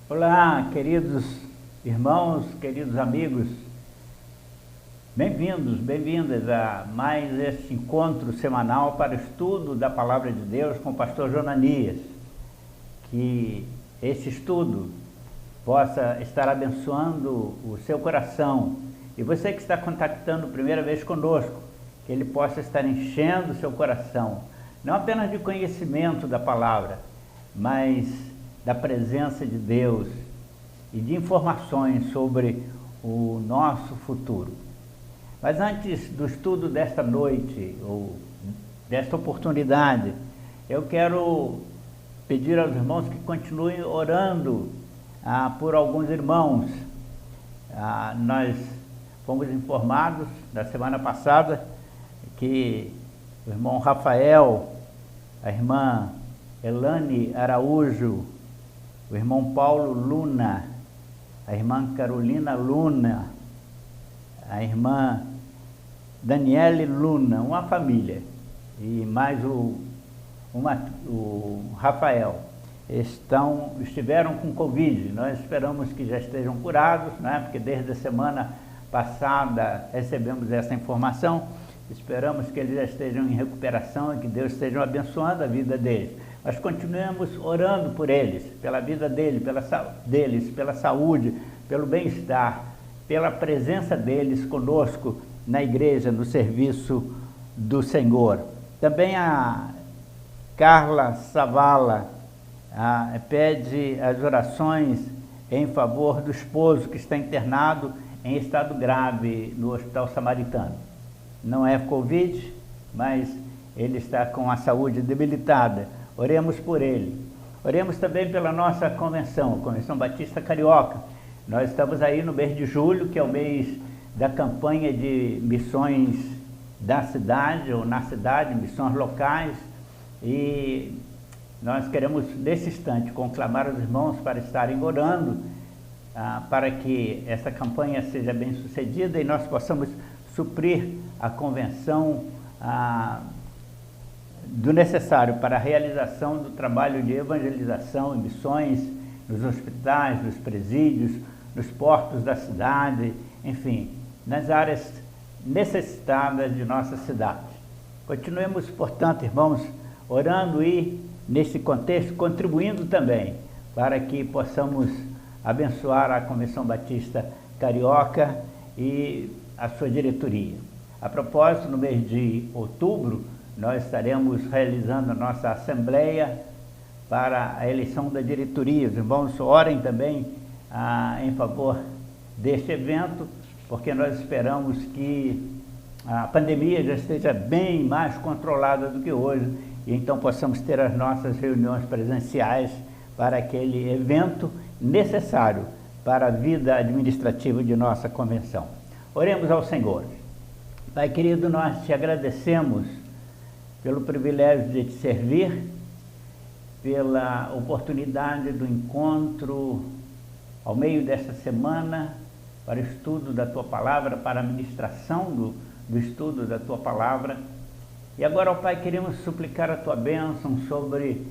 Olá, queridos irmãos, queridos amigos, bem-vindos, bem-vindas a mais este encontro semanal para o estudo da Palavra de Deus com o pastor Jonanias. Que esse estudo possa estar abençoando o seu coração. E você que está contactando primeira vez conosco, que ele possa estar enchendo o seu coração, não apenas de conhecimento da palavra, mas da presença de Deus e de informações sobre o nosso futuro. Mas antes do estudo desta noite, ou desta oportunidade, eu quero pedir aos irmãos que continuem orando por alguns irmãos. Nós fomos informados na semana passada que o irmão Rafael, a irmã Elane Araújo, o irmão Paulo Luna, a irmã Carolina Luna, a irmã Daniele Luna, uma família, e mais o Rafael, estiveram com Covid. Nós esperamos que já estejam curados, né? Porque desde a semana passada recebemos essa informação. Esperamos que eles já estejam em recuperação e que Deus esteja abençoando a vida deles. Mas continuemos orando por eles, pela vida deles, pela saúde, pelo bem-estar, pela presença deles conosco na igreja, no serviço do Senhor. Também a Carla Savala pede as orações em favor do esposo que está internado em estado grave no Hospital Samaritano. Não é Covid, mas ele está com a saúde debilitada. Oremos por ele. Oremos também pela nossa convenção, Convenção Batista Carioca. Nós estamos aí no mês de julho, que é o mês da campanha de missões da cidade, ou na cidade, missões locais. E nós queremos, nesse instante, conclamar os irmãos para estarem orando, para que essa campanha seja bem sucedida e nós possamos suprir a convenção do necessário para a realização do trabalho de evangelização e missões nos hospitais, nos presídios, nos portos da cidade, enfim, nas áreas necessitadas de nossa cidade. Continuemos, portanto, irmãos, orando e, nesse contexto, contribuindo também para que possamos abençoar a Convenção Batista Carioca e a sua diretoria. A propósito, no mês de outubro, nós estaremos realizando a nossa assembleia para a eleição da diretoria. Os irmãos orem também em favor deste evento, porque nós esperamos que a pandemia já esteja bem mais controlada do que hoje, e então possamos ter as nossas reuniões presenciais para aquele evento necessário para a vida administrativa de nossa convenção. Oremos ao Senhor. Pai querido, nós te agradecemos pelo privilégio de te servir, pela oportunidade do encontro ao meio desta semana para o estudo da tua palavra, para a ministração do estudo da tua palavra. E agora, ó Pai, queremos suplicar a tua bênção sobre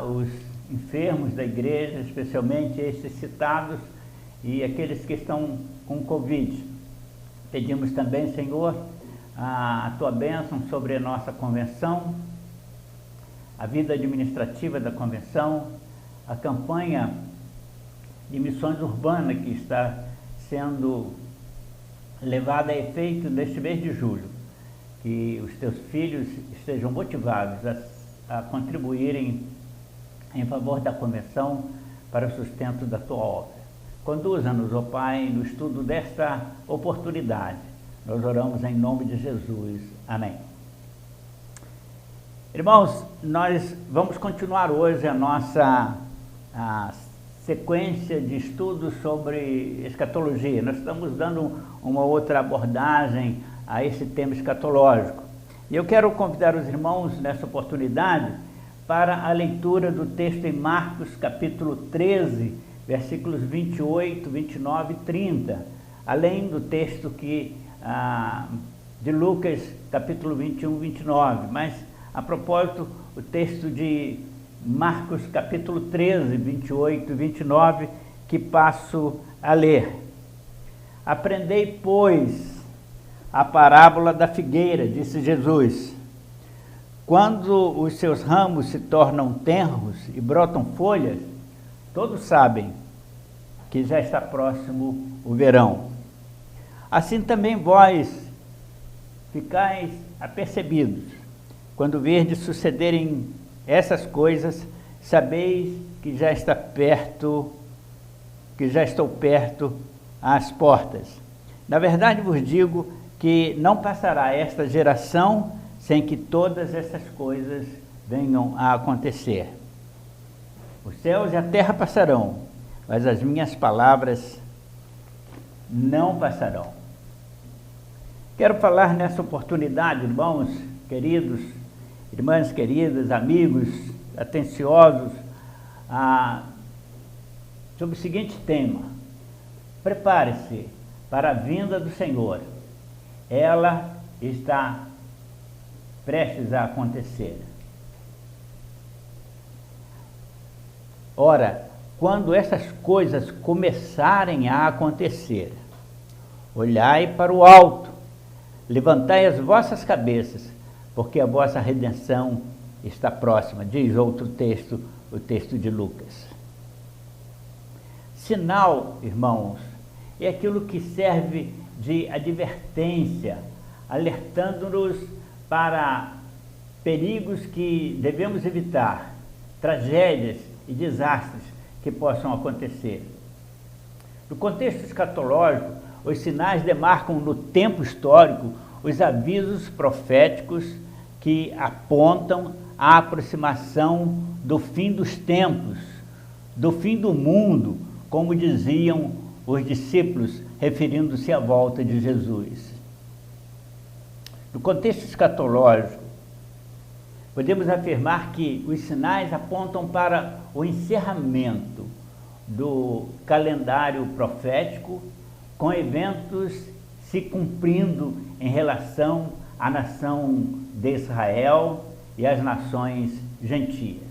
os enfermos da igreja, especialmente esses citados e aqueles que estão com Covid. Pedimos também, Senhor, a tua bênção sobre a nossa convenção, a vida administrativa da convenção, a campanha de missões urbanas que está sendo levada a efeito neste mês de julho. Que os teus filhos estejam motivados a contribuírem em favor da convenção para o sustento da tua obra. Conduza-nos, ó Pai, no estudo desta oportunidade. Nós oramos em nome de Jesus. Amém. Irmãos, nós vamos continuar hoje a nossa sequência de estudos sobre escatologia. Nós estamos dando uma outra abordagem a esse tema escatológico. E eu quero convidar os irmãos nessa oportunidade para a leitura do texto em Marcos capítulo 13, versículos 28, 29 e 30, além do texto de Lucas capítulo 21, 29, mas a propósito o texto de Marcos capítulo 13, 28 e 29, que passo a ler. Aprendei, pois, a parábola da figueira, disse Jesus. Quando os seus ramos se tornam tenros e brotam folhas, todos sabem que já está próximo o verão. Assim também vós ficais apercebidos. Quando verdes sucederem essas coisas, sabeis que já está perto, que já estou perto às portas. Na verdade vos digo que não passará esta geração sem que todas essas coisas venham a acontecer. Os céus e a terra passarão, mas as minhas palavras não passarão. Quero falar nessa oportunidade, irmãos queridos, irmãs queridas, amigos atenciosos, sobre o seguinte tema: prepare-se para a vinda do Senhor. Ela está prestes a acontecer. Ora, quando essas coisas começarem a acontecer, olhai para o alto, levantai as vossas cabeças, porque a vossa redenção está próxima, diz outro texto, o texto de Lucas. Sinal, irmãos, é aquilo que serve de advertência, alertando-nos para perigos que devemos evitar, tragédias e desastres que possam acontecer. No contexto escatológico, os sinais demarcam no tempo histórico os avisos proféticos que apontam a aproximação do fim dos tempos, do fim do mundo, como diziam os discípulos, referindo-se à volta de Jesus. No contexto escatológico, podemos afirmar que os sinais apontam para o encerramento do calendário profético, com eventos se cumprindo em relação à nação de Israel e às nações gentias.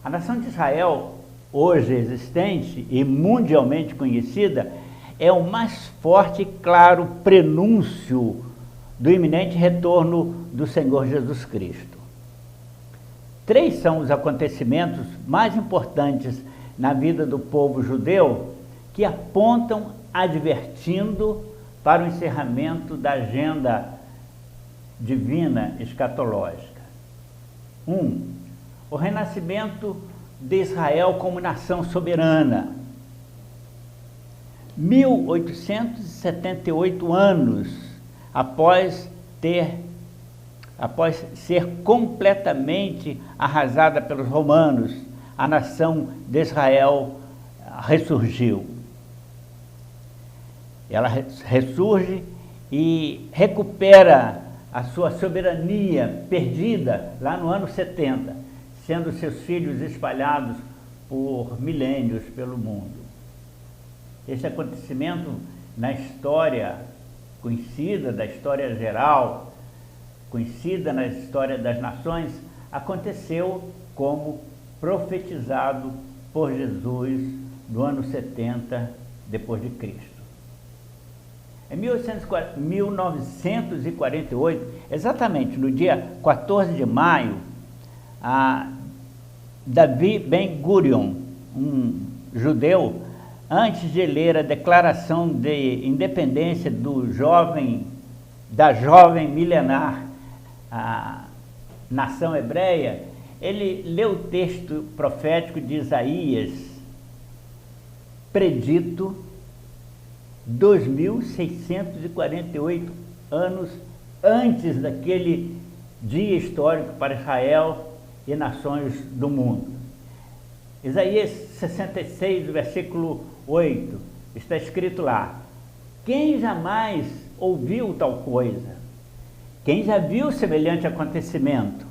A nação de Israel, hoje existente e mundialmente conhecida, é o mais forte e claro prenúncio do iminente retorno do Senhor Jesus Cristo. 3 são os acontecimentos mais importantes na vida do povo judeu que apontam advertindo para o encerramento da agenda divina escatológica. 1. O renascimento de Israel como nação soberana. 1878 anos após ser completamente arrasada pelos romanos, a nação de Israel ressurgiu. Ela ressurge e recupera a sua soberania perdida lá no ano 70, sendo seus filhos espalhados por milênios pelo mundo. Esse acontecimento na história conhecida, da história geral, conhecida na história das nações, aconteceu como profetizado por Jesus no ano 70 depois de Cristo. Em 1948, exatamente no dia 14 de maio, Davi Ben-Gurion, um judeu, antes de ler a declaração de independência da jovem milenar, a nação hebreia, ele leu o texto profético de Isaías, predito 2.648 anos antes daquele dia histórico para Israel e nações do mundo. Isaías 66, versículo 8, está escrito lá: quem jamais ouviu tal coisa? Quem já viu semelhante acontecimento?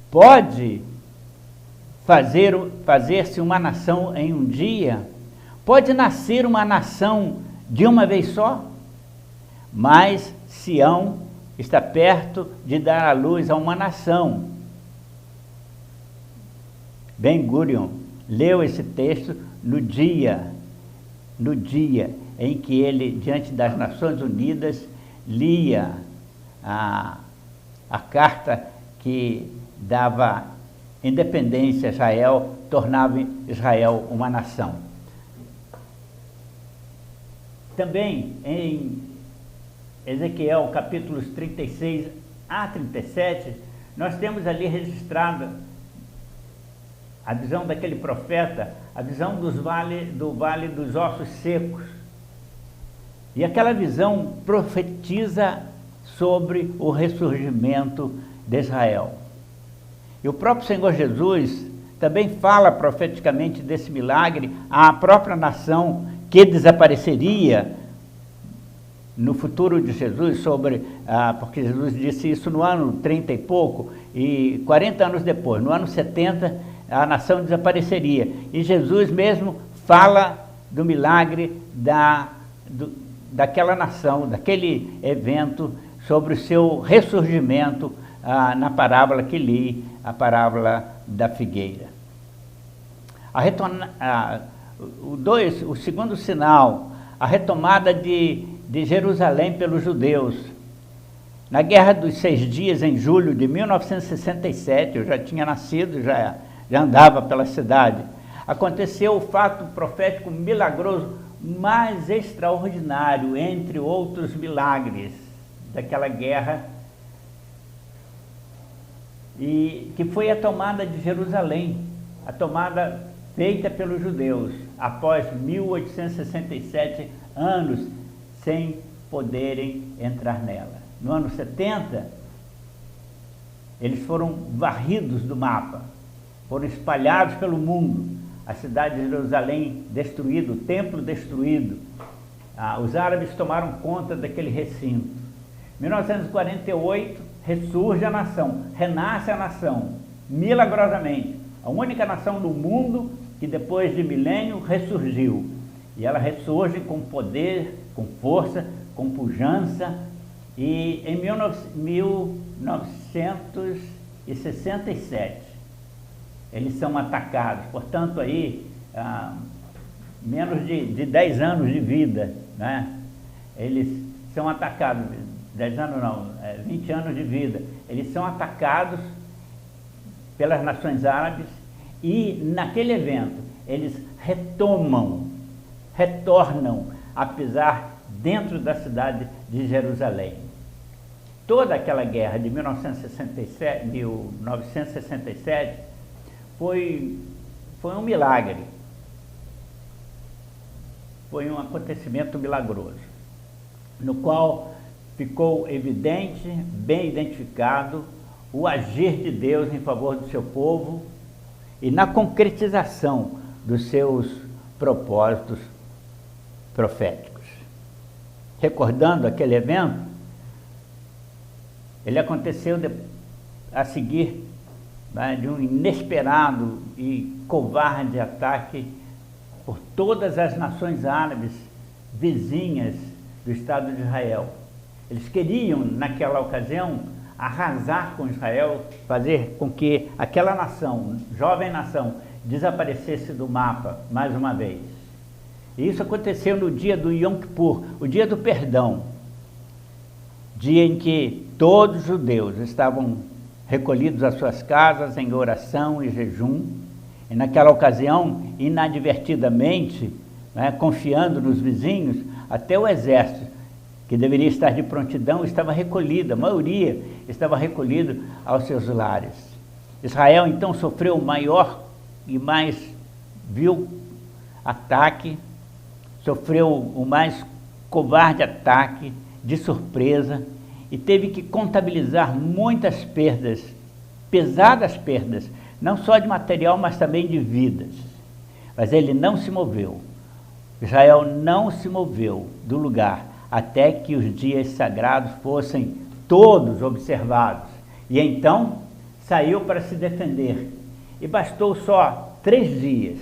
Pode fazer-se uma nação em um dia? Pode nascer uma nação de uma vez só? Mas Sião está perto de dar à luz a uma nação. Ben-Gurion leu esse texto no dia em que ele, diante das Nações Unidas, lia a carta que dava independência a Israel, tornava Israel uma nação. Também em Ezequiel, capítulos 36 a 37, nós temos ali registrada a visão daquele profeta, a visão do vale dos ossos secos. E aquela visão profetiza sobre o ressurgimento de Israel. E o próprio Senhor Jesus também fala profeticamente desse milagre à própria nação que desapareceria no futuro de Jesus, porque Jesus disse isso no ano 30 e pouco, e 40 anos depois, no ano 70, a nação desapareceria. E Jesus mesmo fala do milagre daquela nação, daquele evento, sobre o seu ressurgimento na parábola que li, a parábola da figueira. O segundo sinal, a retomada de Jerusalém pelos judeus. Na Guerra dos 6 Dias, em julho de 1967, eu já tinha nascido, já andava pela cidade, aconteceu o fato profético milagroso mais extraordinário, entre outros milagres daquela guerra, e que foi a tomada de Jerusalém, a tomada feita pelos judeus, após 1867 anos sem poderem entrar nela. No ano 70, eles foram varridos do mapa, foram espalhados pelo mundo, a cidade de Jerusalém destruída, o templo destruído. Os árabes tomaram conta daquele recinto. Em 1948, ressurge a nação, renasce a nação, milagrosamente. A única nação do mundo que depois de milênio ressurgiu. E ela ressurge com poder, com força, com pujança. E em 1967, eles são atacados. Portanto, aí, menos de 10 anos de vida, né? Eles são atacados, 10 anos não, 20 anos de vida. Eles são atacados pelas nações árabes e, naquele evento, eles retornam, apesar dentro da cidade de Jerusalém. Toda aquela guerra de 1967 foi um milagre, foi um acontecimento milagroso, no qual ficou evidente, bem identificado, o agir de Deus em favor do seu povo e na concretização dos seus propósitos proféticos. Recordando aquele evento, ele aconteceu a seguir, né, de um inesperado e covarde ataque por todas as nações árabes vizinhas do Estado de Israel. Eles queriam, naquela ocasião, arrasar com Israel, fazer com que aquela nação, jovem nação, desaparecesse do mapa mais uma vez. E isso aconteceu no dia do Yom Kippur, o dia do perdão, dia em que todos os judeus estavam recolhidos às suas casas em oração e jejum, e naquela ocasião, inadvertidamente, né, confiando nos vizinhos, até o exército, que deveria estar de prontidão, estava recolhido, a maioria estava recolhido aos seus lares. Israel então sofreu o maior e mais vil ataque, sofreu o mais covarde ataque de surpresa e teve que contabilizar muitas perdas, pesadas perdas, não só de material, mas também de vidas. Mas ele não se moveu, Israel não se moveu do lugar até que os dias sagrados fossem todos observados. E então saiu para se defender. E bastou só 3 dias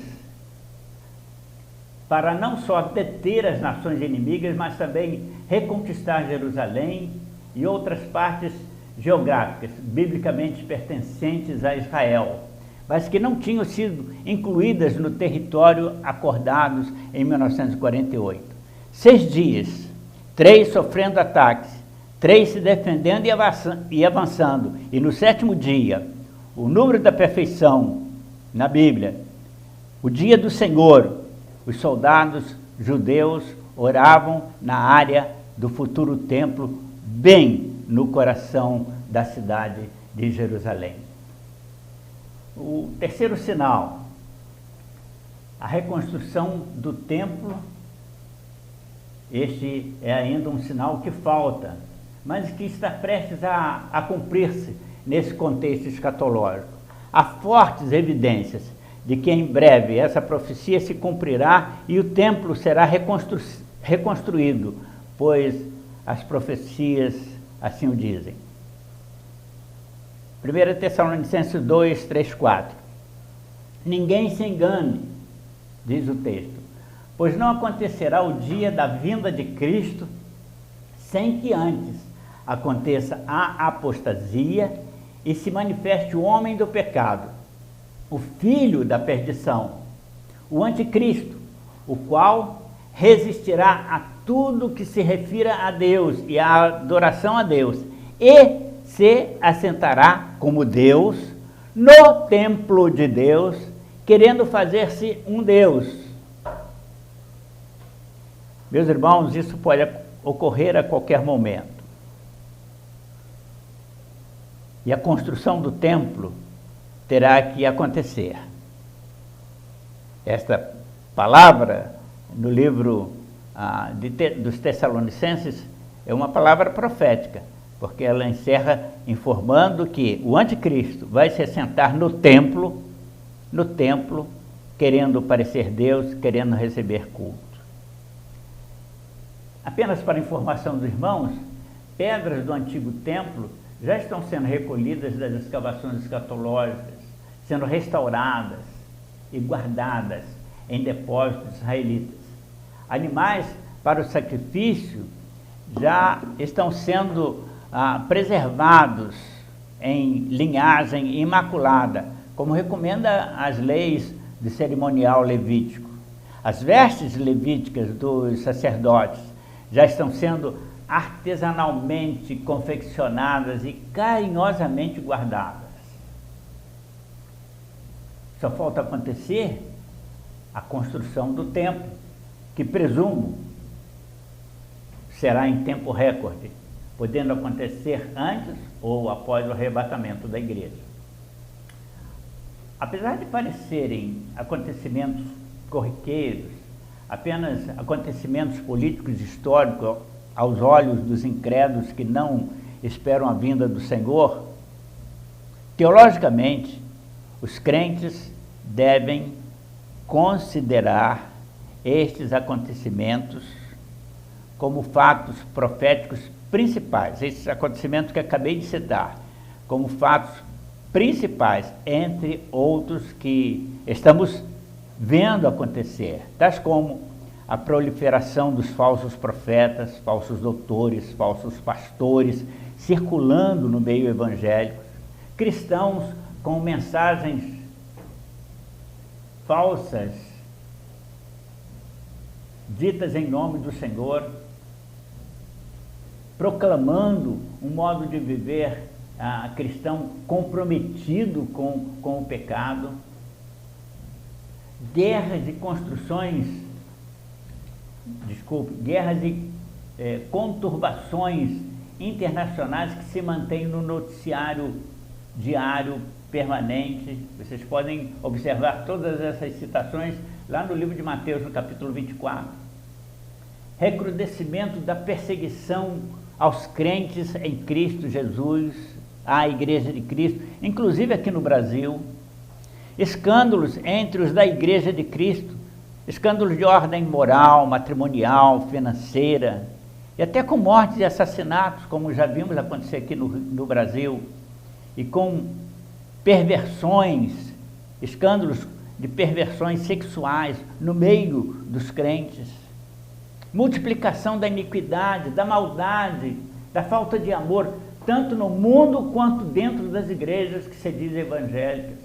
para não só deter as nações inimigas, mas também reconquistar Jerusalém e outras partes geográficas, biblicamente pertencentes a Israel. mas que não tinham sido incluídas no território acordados em 1948. 6 dias, 3 sofrendo ataques, 3 se defendendo e avançando, e no 7º dia, o número da perfeição na Bíblia, o dia do Senhor, os soldados judeus oravam na área do futuro templo, bem no coração da cidade de Jerusalém. O terceiro sinal, a reconstrução do templo. Este é ainda um sinal que falta, mas que está prestes a cumprir-se nesse contexto escatológico. Há fortes evidências de que em breve essa profecia se cumprirá e o templo será reconstruído, pois as profecias assim o dizem. 1 Tessalonicenses 2, 3, 4. Ninguém se engane, diz o texto, pois não acontecerá o dia da vinda de Cristo sem que antes aconteça a apostasia e se manifeste o homem do pecado, o filho da perdição, o anticristo, o qual resistirá a tudo que se refira a Deus e à adoração a Deus, e se assentará como Deus no templo de Deus, querendo fazer-se um Deus. Meus irmãos, isso pode ocorrer a qualquer momento. E a construção do templo terá que acontecer. Esta palavra no livro dos Tessalonicenses é uma palavra profética, porque ela encerra informando que o anticristo vai se assentar no templo, querendo parecer Deus, querendo receber culto. Apenas para informação dos irmãos, pedras do antigo templo já estão sendo recolhidas das escavações escatológicas, sendo restauradas e guardadas em depósitos israelitas. Animais para o sacrifício já estão sendo preservados em linhagem imaculada, como recomenda as leis de cerimonial levítico. As vestes levíticas dos sacerdotes já estão sendo artesanalmente confeccionadas e carinhosamente guardadas. Só falta acontecer a construção do templo, que presumo será em tempo recorde, podendo acontecer antes ou após o arrebatamento da igreja. Apesar de parecerem acontecimentos corriqueiros, apenas acontecimentos políticos e históricos aos olhos dos incrédulos que não esperam a vinda do Senhor, teologicamente, os crentes devem considerar estes acontecimentos como fatos proféticos principais, esses acontecimentos que acabei de citar, como fatos principais, entre outros que estamos vendo acontecer, tais como a proliferação dos falsos profetas, falsos doutores, falsos pastores, circulando no meio evangélico, cristãos com mensagens falsas, ditas em nome do Senhor, proclamando um modo de viver cristão comprometido com o pecado, guerras e conturbações internacionais que se mantêm no noticiário diário permanente. Vocês podem observar todas essas citações lá no livro de Mateus, no capítulo 24. Recrudescimento da perseguição aos crentes em Cristo Jesus, à Igreja de Cristo, inclusive aqui no Brasil. Escândalos entre os da Igreja de Cristo, escândalos de ordem moral, matrimonial, financeira, e até com mortes e assassinatos, como já vimos acontecer aqui no Brasil, e com perversões, escândalos de perversões sexuais no meio dos crentes, multiplicação da iniquidade, da maldade, da falta de amor, tanto no mundo quanto dentro das igrejas que se dizem evangélicas.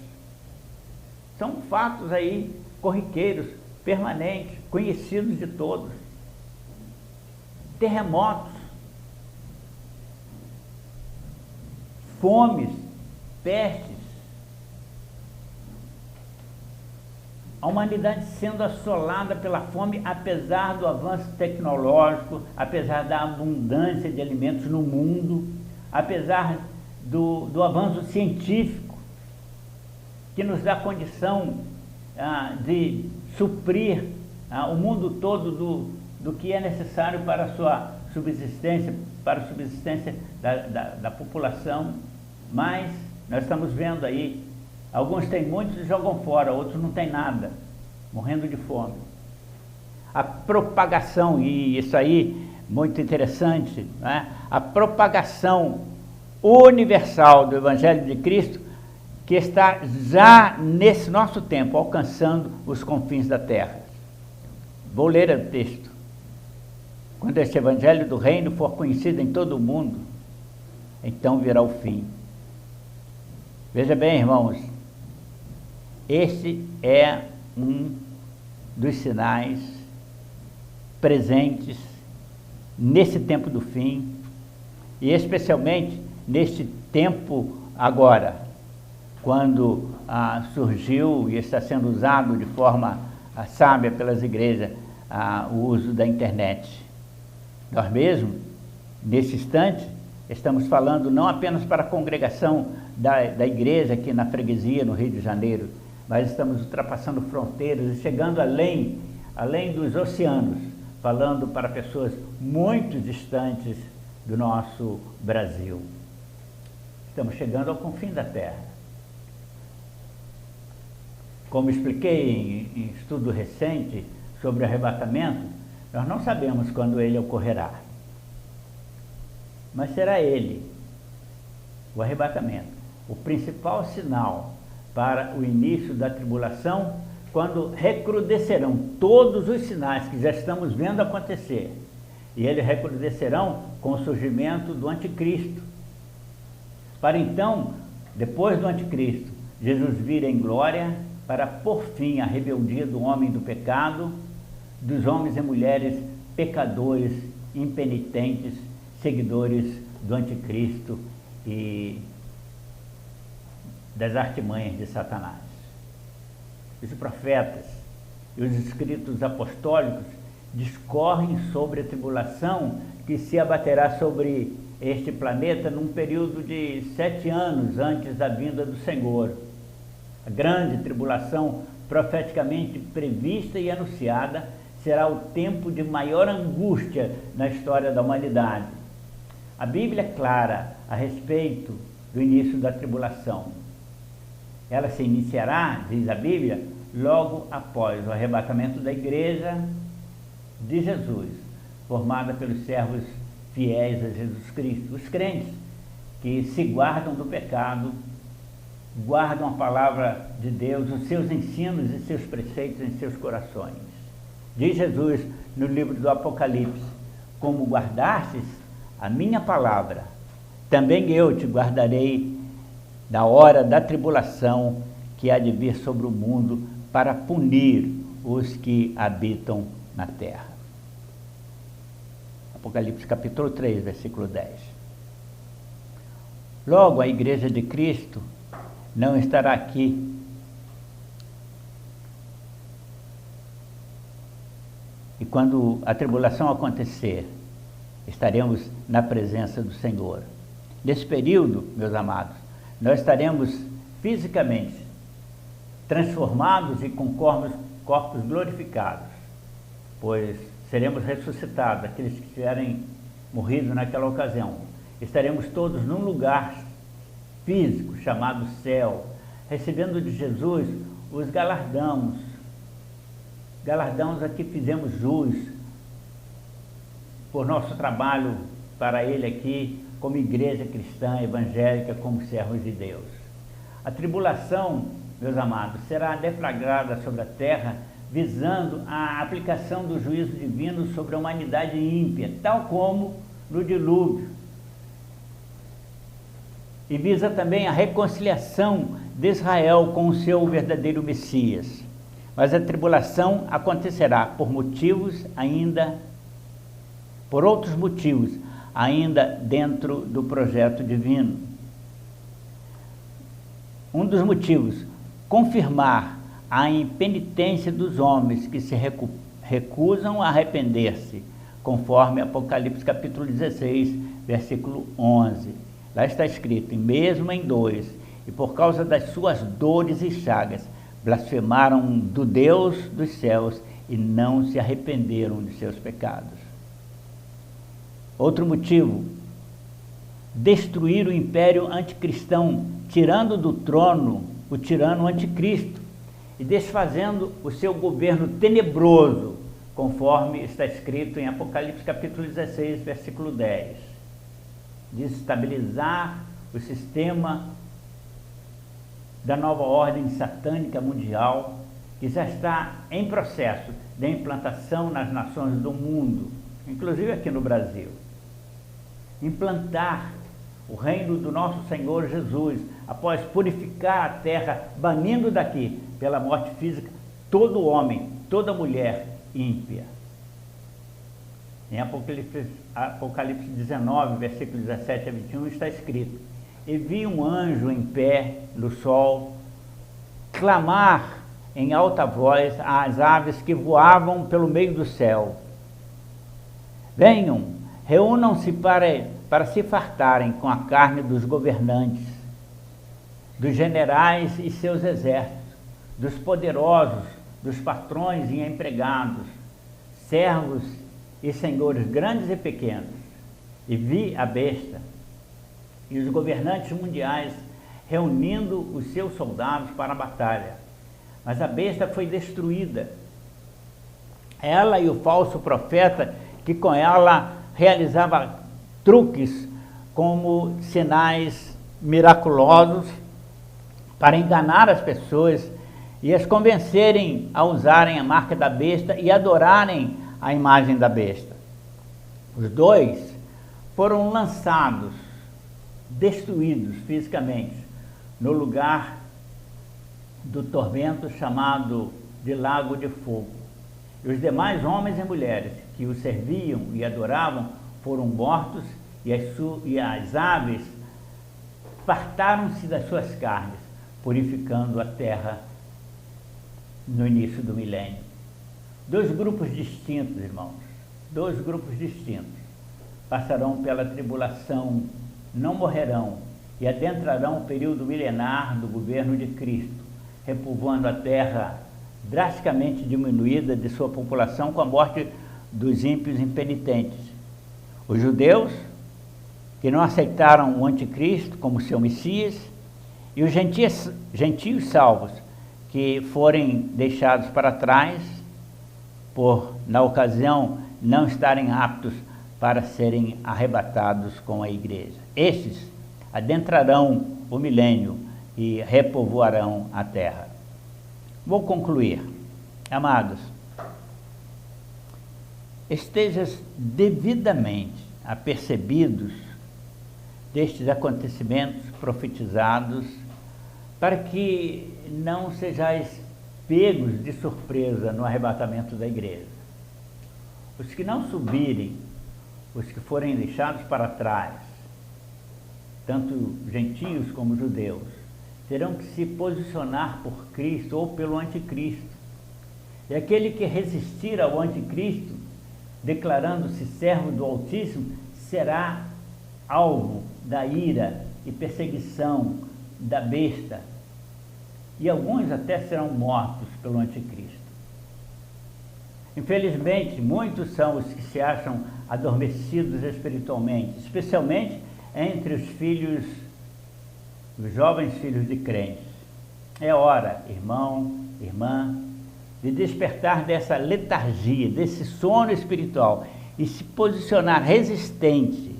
São fatos aí corriqueiros, permanentes, conhecidos de todos. Terremotos, fomes, pestes, a humanidade sendo assolada pela fome, apesar do avanço tecnológico, apesar da abundância de alimentos no mundo, apesar do avanço científico, que nos dá condição de suprir o mundo todo do que é necessário para a sua subsistência, para a subsistência da população. Mas nós estamos vendo aí, alguns têm muitos e jogam fora, outros não têm nada, morrendo de fome. A propagação, e isso aí, muito interessante, né? A propagação universal do Evangelho de Cristo, que está já nesse nosso tempo, alcançando os confins da terra. Vou ler o texto. Quando este Evangelho do Reino for conhecido em todo o mundo, então virá o fim. Veja bem, irmãos, este é um dos sinais presentes nesse tempo do fim, e especialmente neste tempo agora, quando surgiu e está sendo usado de forma sábia pelas igrejas o uso da internet. Nós mesmos, nesse instante, estamos falando não apenas para a congregação da igreja aqui na freguesia, no Rio de Janeiro, mas estamos ultrapassando fronteiras e chegando além dos oceanos, falando para pessoas muito distantes do nosso Brasil. Estamos chegando ao confim da terra. Como expliquei em estudo recente sobre o arrebatamento, nós não sabemos quando ele ocorrerá. Mas será ele, o arrebatamento, o principal sinal para o início da tribulação, quando recrudescerão todos os sinais que já estamos vendo acontecer. E eles recrudescerão com o surgimento do anticristo. Para então, depois do anticristo, Jesus vir em glória para pôr fim à rebeldia do homem do pecado, dos homens e mulheres pecadores, impenitentes, seguidores do anticristo e das artimanhas de Satanás. Os profetas e os escritos apostólicos discorrem sobre a tribulação que se abaterá sobre este planeta num período de 7 anos antes da vinda do Senhor. A grande tribulação profeticamente prevista e anunciada será o tempo de maior angústia na história da humanidade. A Bíblia é clara a respeito do início da tribulação. Ela se iniciará, diz a Bíblia, logo após o arrebatamento da igreja de Jesus, formada pelos servos fiéis a Jesus Cristo, os crentes que se guardam do pecado, guardam a palavra de Deus, os seus ensinos e seus preceitos em seus corações. Diz Jesus no livro do Apocalipse: como guardastes a minha palavra, também eu te guardarei da hora da tribulação que há de vir sobre o mundo para punir os que habitam na terra. Apocalipse capítulo 3, versículo 10. Logo, a igreja de Cristo não estará aqui e quando a tribulação acontecer, estaremos na presença do Senhor. Nesse período, meus amados, nós estaremos fisicamente transformados e com corpos glorificados, pois seremos ressuscitados, aqueles que tiverem morrido naquela ocasião. Estaremos todos num lugar físico chamado céu, recebendo de Jesus os galardões a que fizemos jus por nosso trabalho para Ele aqui, como igreja cristã, evangélica, como servos de Deus. A tribulação, meus amados, será deflagrada sobre a terra, visando a aplicação do juízo divino sobre a humanidade ímpia, tal como no dilúvio. E visa também a reconciliação de Israel com o seu verdadeiro Messias. Mas a tribulação acontecerá por outros motivos, ainda dentro do projeto divino. Um dos motivos, confirmar a impenitência dos homens que se recusam a arrepender-se, conforme Apocalipse capítulo 16, versículo 11. Lá está escrito, e mesmo em 2, e por causa das suas dores e chagas, blasfemaram do Deus dos céus e não se arrependeram de seus pecados. Outro motivo, destruir o império anticristão, tirando do trono o tirano anticristo e desfazendo o seu governo tenebroso, conforme está escrito em Apocalipse capítulo 16, versículo 10. Desestabilizar o sistema da nova ordem satânica mundial, que já está em processo de implantação nas nações do mundo, inclusive aqui no Brasil. Implantar o reino do nosso Senhor Jesus, após purificar a terra, banindo daqui, pela morte física, todo homem, toda mulher ímpia. Em Apocalipse 19, versículos 17 a 21, está escrito, e vi um anjo em pé no sol, clamar em alta voz às aves que voavam pelo meio do céu. Venham, reúnam-se para se fartarem com a carne dos governantes, dos generais e seus exércitos, dos poderosos, dos patrões e empregados, servos e senhores grandes e pequenos. E vi a besta e os governantes mundiais reunindo os seus soldados para a batalha. Mas a besta foi destruída, ela e o falso profeta que com ela realizava truques como sinais miraculosos para enganar as pessoas e as convencerem a usarem a marca da besta e adorarem a imagem da besta. Os dois foram lançados, destruídos fisicamente, no lugar do tormento chamado de Lago de Fogo. E os demais homens e mulheres que o serviam e adoravam foram mortos e as aves fartaram-se das suas carnes, purificando a terra no início do milênio. Dois grupos distintos, irmãos, dois grupos distintos passarão pela tribulação, não morrerão e adentrarão o período milenar do governo de Cristo, repovoando a terra drasticamente diminuída de sua população com a morte dos ímpios impenitentes. Os judeus, que não aceitaram o anticristo como seu Messias, e os gentios salvos, que forem deixados para trás, por, na ocasião, não estarem aptos para serem arrebatados com a igreja. Estes adentrarão o milênio e repovoarão a terra. Vou concluir. Amados, estejas devidamente apercebidos destes acontecimentos profetizados, para que não sejais pegos de surpresa no arrebatamento da igreja. Os que não subirem, os que forem deixados para trás, tanto gentios como judeus, terão que se posicionar por Cristo ou pelo anticristo. E aquele que resistir ao anticristo, declarando-se servo do Altíssimo, será alvo da ira e perseguição da besta. E alguns até serão mortos pelo anticristo. Infelizmente, muitos são os que se acham adormecidos espiritualmente, especialmente entre os jovens filhos de crentes. É hora, irmão, irmã, de despertar dessa letargia, desse sono espiritual e se posicionar resistente.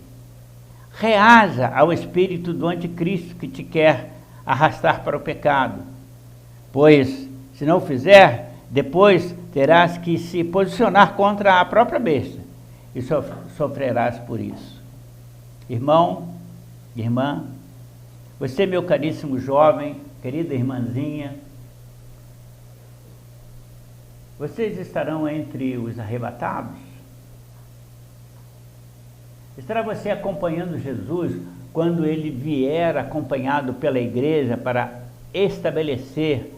Reaja ao espírito do anticristo que te quer arrastar para o pecado, pois, se não fizer, depois terás que se posicionar contra a própria besta e sofrerás por isso. Irmão, irmã, você, meu caríssimo jovem querida irmãzinha, vocês estarão entre os arrebatados? Estará você acompanhando Jesus quando ele vier acompanhado pela igreja para estabelecer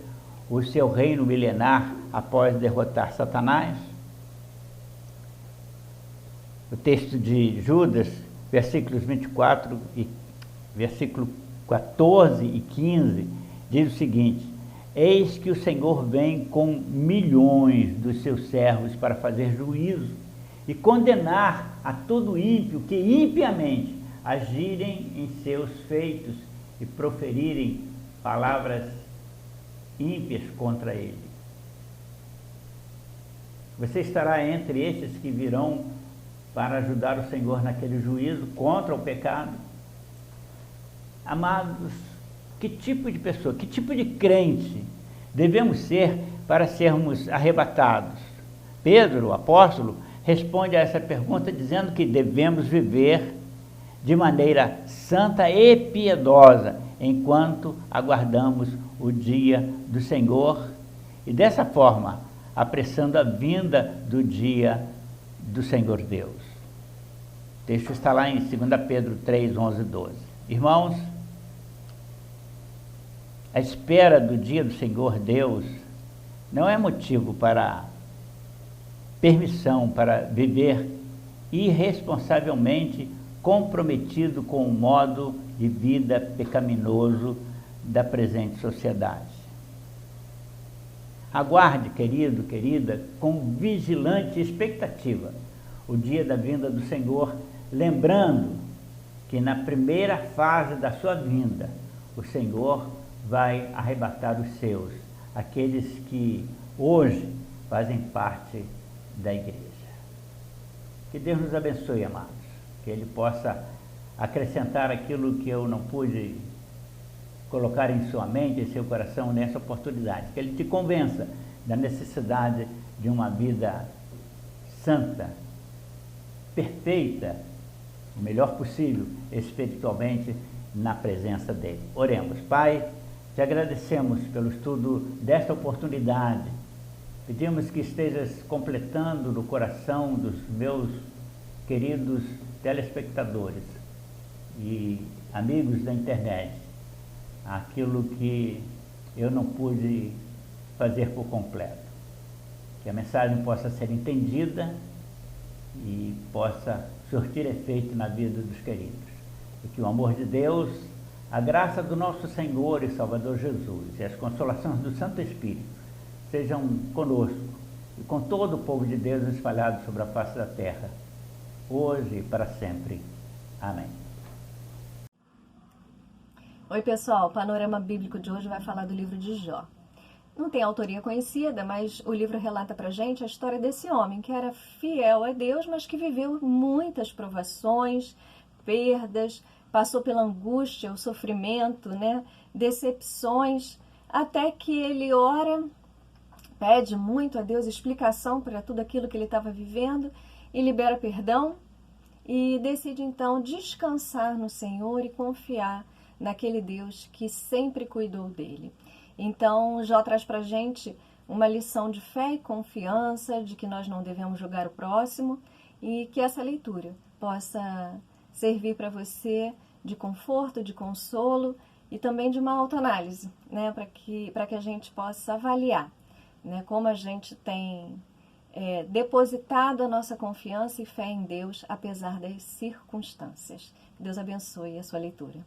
o seu reino milenar após derrotar Satanás? O texto de Judas, versículos 24 e versículo 14 e 15, diz o seguinte: eis que o Senhor vem com milhões dos seus servos para fazer juízo e condenar a todo ímpio que impiamente agirem em seus feitos e proferirem palavras ímpias contra ele. Você estará entre estes que virão para ajudar o Senhor naquele juízo contra o pecado? Amados, que tipo de pessoa, que tipo de crente devemos ser para sermos arrebatados? Pedro, o apóstolo, responde a essa pergunta dizendo que devemos viver de maneira santa e piedosa enquanto aguardamos o dia do Senhor e dessa forma apressando a vinda do dia do Senhor Deus. O texto está lá em 2 Pedro 3, 11 e 12. Irmãos, a espera do dia do Senhor Deus não é motivo para permissão para viver irresponsavelmente comprometido com o modo de vida pecaminoso da presente sociedade. Aguarde, querido, querida, com vigilante expectativa o dia da vinda do Senhor, lembrando que na primeira fase da sua vinda, o Senhor vai arrebatar os seus, aqueles que hoje fazem parte da igreja. Que Deus nos abençoe, amados, que Ele possa acrescentar aquilo que eu não pude colocar em sua mente, em seu coração nessa oportunidade, que Ele te convença da necessidade de uma vida santa, perfeita, o melhor possível, espiritualmente, na presença dEle. Oremos. Pai, te agradecemos pelo estudo desta oportunidade. Pedimos que estejas completando no coração dos meus queridos telespectadores e amigos da internet aquilo que eu não pude fazer por completo. Que a mensagem possa ser entendida e possa surtir efeito na vida dos queridos. E que o amor de Deus, a graça do nosso Senhor e Salvador Jesus e as consolações do Santo Espírito sejam conosco e com todo o povo de Deus espalhado sobre a face da terra, hoje e para sempre. Amém. Oi pessoal, o Panorama Bíblico de hoje vai falar do livro de Jó. Não tem autoria conhecida, mas o livro relata pra gente a história desse homem que era fiel a Deus, mas que viveu muitas provações, perdas, passou pela angústia, o sofrimento, decepções, até que ele ora, pede muito a Deus explicação para tudo aquilo que ele estava vivendo e libera perdão e decide então descansar no Senhor e confiar naquele Deus que sempre cuidou dele. Então, Jó traz para a gente uma lição de fé e confiança, de que nós não devemos julgar o próximo e que essa leitura possa servir para você de conforto, de consolo e também de uma autoanálise, para que a gente possa avaliar como a gente tem depositado a nossa confiança e fé em Deus, apesar das circunstâncias. Deus abençoe a sua leitura.